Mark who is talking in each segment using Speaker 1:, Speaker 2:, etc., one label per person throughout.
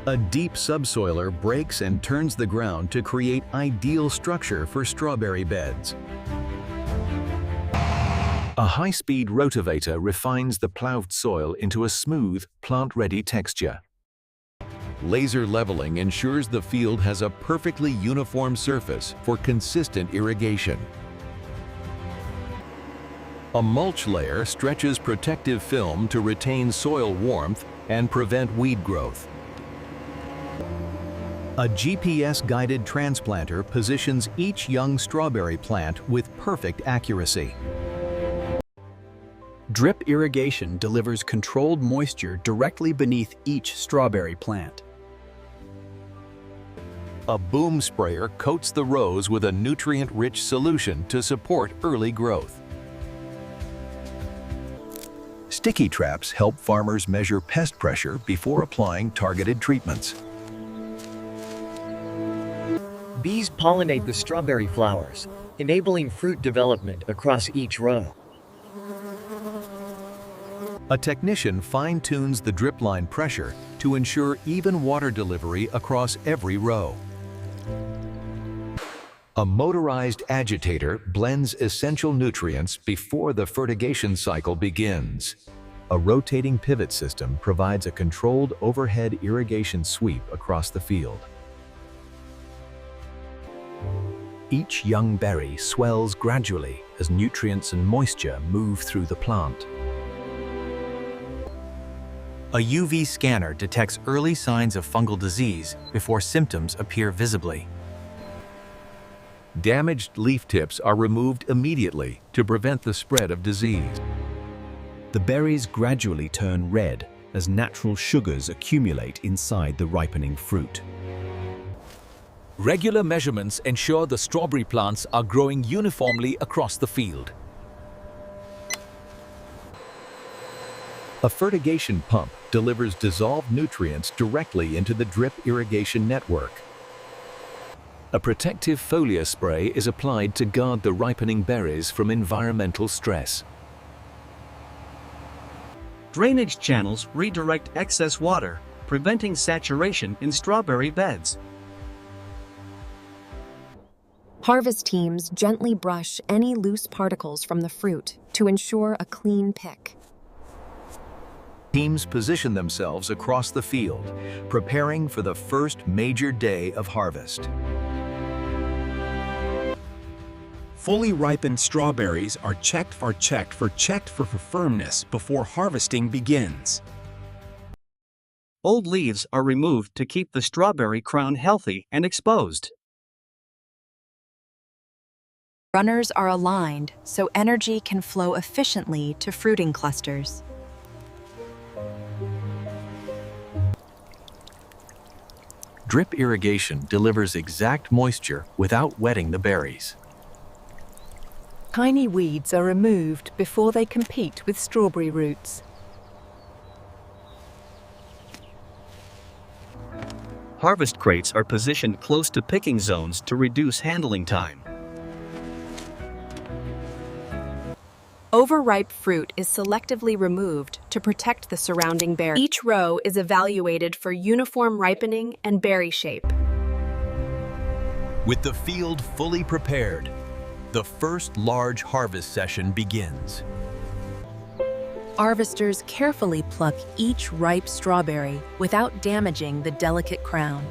Speaker 1: A deep subsoiler breaks and turns the ground to create ideal structure for strawberry beds. A high-speed rotavator refines the plowed soil into a smooth, plant-ready texture. Laser leveling ensures the field has a perfectly uniform surface for consistent irrigation. A mulch layer stretches protective film to retain soil warmth and prevent weed growth. A GPS-guided transplanter positions each young strawberry plant with perfect accuracy.
Speaker 2: Drip irrigation delivers controlled moisture directly beneath each strawberry plant.
Speaker 1: A boom sprayer coats the rows with a nutrient-rich solution to support early growth. Sticky traps help farmers measure pest pressure before applying targeted treatments.
Speaker 3: Bees pollinate the strawberry flowers, enabling fruit development across each row.
Speaker 1: A technician fine-tunes the drip line pressure to ensure even water delivery across every row. A motorized agitator blends essential nutrients before the fertigation cycle begins. A rotating pivot system provides a controlled overhead irrigation sweep across the field. Each young berry swells gradually as nutrients and moisture move through the plant.
Speaker 2: A UV scanner detects early signs of fungal disease before symptoms appear visibly.
Speaker 1: Damaged leaf tips are removed immediately to prevent the spread of disease.
Speaker 2: The berries gradually turn red as natural sugars accumulate inside the ripening fruit.
Speaker 4: Regular measurements ensure the strawberry plants are growing uniformly across the field.
Speaker 1: A fertigation pump delivers dissolved nutrients directly into the drip irrigation network. A protective foliar spray is applied to guard the ripening berries from environmental stress.
Speaker 5: Drainage channels redirect excess water, preventing saturation in strawberry beds.
Speaker 6: Harvest teams gently brush any loose particles from the fruit to ensure a clean pick.
Speaker 1: Teams position themselves across the field, preparing for the first major day of harvest.
Speaker 7: Fully ripened strawberries are checked for firmness before harvesting begins.
Speaker 5: Old leaves are removed to keep the strawberry crown healthy and exposed.
Speaker 6: Runners are aligned so energy can flow efficiently to fruiting clusters.
Speaker 1: Drip irrigation delivers exact moisture without wetting the berries.
Speaker 8: Tiny weeds are removed before they compete with strawberry roots.
Speaker 5: Harvest crates are positioned close to picking zones to reduce handling time.
Speaker 6: Overripe fruit is selectively removed to protect the surrounding berries. Each row is evaluated for uniform ripening and berry shape.
Speaker 1: With the field fully prepared, the first large harvest session begins.
Speaker 6: Harvesters carefully pluck each ripe strawberry without damaging the delicate crown.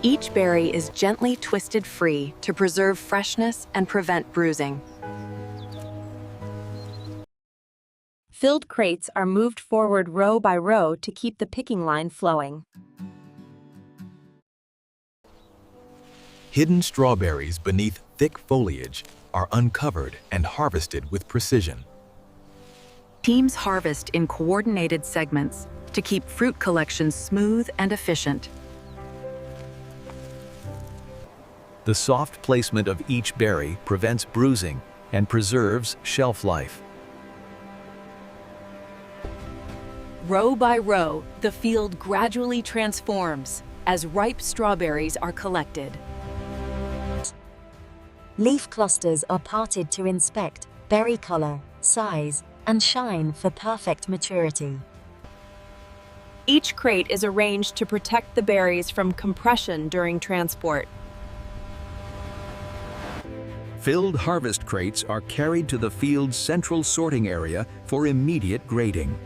Speaker 6: Each berry is gently twisted free to preserve freshness and prevent bruising. Filled crates are moved forward row by row to keep the picking line flowing.
Speaker 1: Hidden strawberries beneath thick foliage are uncovered and harvested with precision.
Speaker 8: Teams harvest in coordinated segments to keep fruit collections smooth and efficient.
Speaker 1: The soft placement of each berry prevents bruising and preserves shelf life.
Speaker 8: Row by row, the field gradually transforms as ripe strawberries are collected.
Speaker 9: Leaf clusters are parted to inspect berry color, size, and shine for perfect maturity.
Speaker 6: Each crate is arranged to protect the berries from compression during transport.
Speaker 1: Filled harvest crates are carried to the field's central sorting area for immediate grading.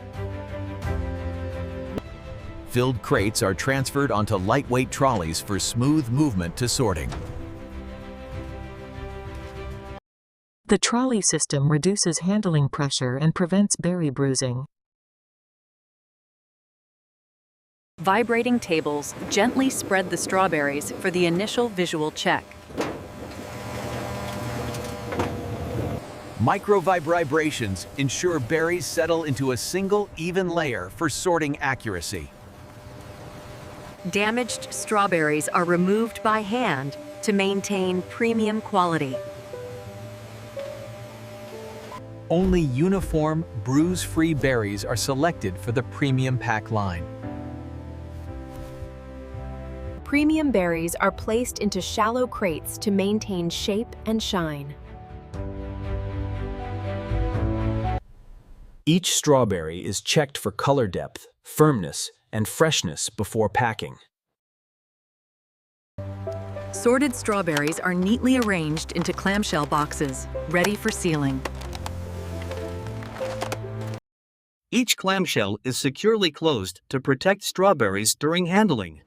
Speaker 1: Filled crates are transferred onto lightweight trolleys for smooth movement to sorting.
Speaker 10: The trolley system reduces handling pressure and prevents berry bruising.
Speaker 8: Vibrating tables gently spread the strawberries for the initial visual check.
Speaker 4: Micro-vibrations ensure berries settle into a single, even layer for sorting accuracy.
Speaker 8: Damaged strawberries are removed by hand to maintain premium quality.
Speaker 4: Only uniform, bruise-free berries are selected for the premium pack line.
Speaker 6: Premium berries are placed into shallow crates to maintain shape and shine.
Speaker 2: Each strawberry is checked for color depth, firmness, and freshness before packing.
Speaker 8: Sorted strawberries are neatly arranged into clamshell boxes, ready for sealing.
Speaker 5: Each clamshell is securely closed to protect strawberries during handling.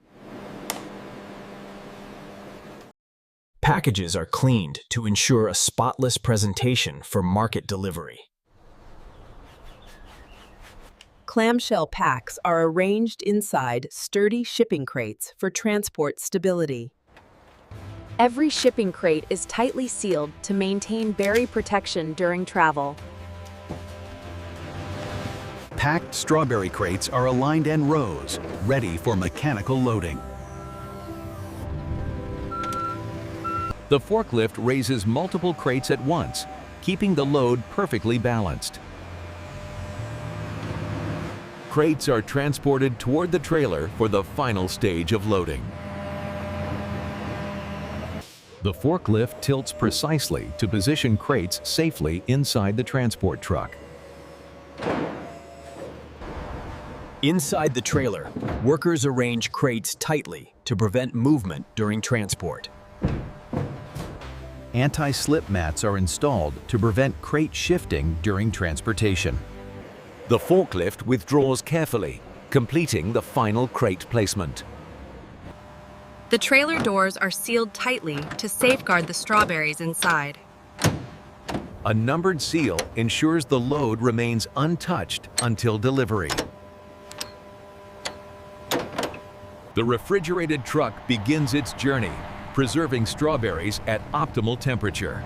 Speaker 2: Packages are cleaned to ensure a spotless presentation for market delivery.
Speaker 6: Clamshell packs are arranged inside sturdy shipping crates for transport stability. Every shipping crate is tightly sealed to maintain berry protection during travel.
Speaker 1: Packed strawberry crates are aligned in rows, ready for mechanical loading. The forklift raises multiple crates at once, keeping the load perfectly balanced. Crates are transported toward the trailer for the final stage of loading. The forklift tilts precisely to position crates safely inside the transport truck.
Speaker 2: Inside the trailer, workers arrange crates tightly to prevent movement during transport.
Speaker 1: Anti-slip mats are installed to prevent crate shifting during transportation. The forklift withdraws carefully, completing the final crate placement.
Speaker 6: The trailer doors are sealed tightly to safeguard the strawberries inside.
Speaker 1: A numbered seal ensures the load remains untouched until delivery. The refrigerated truck begins its journey, preserving strawberries at optimal temperature.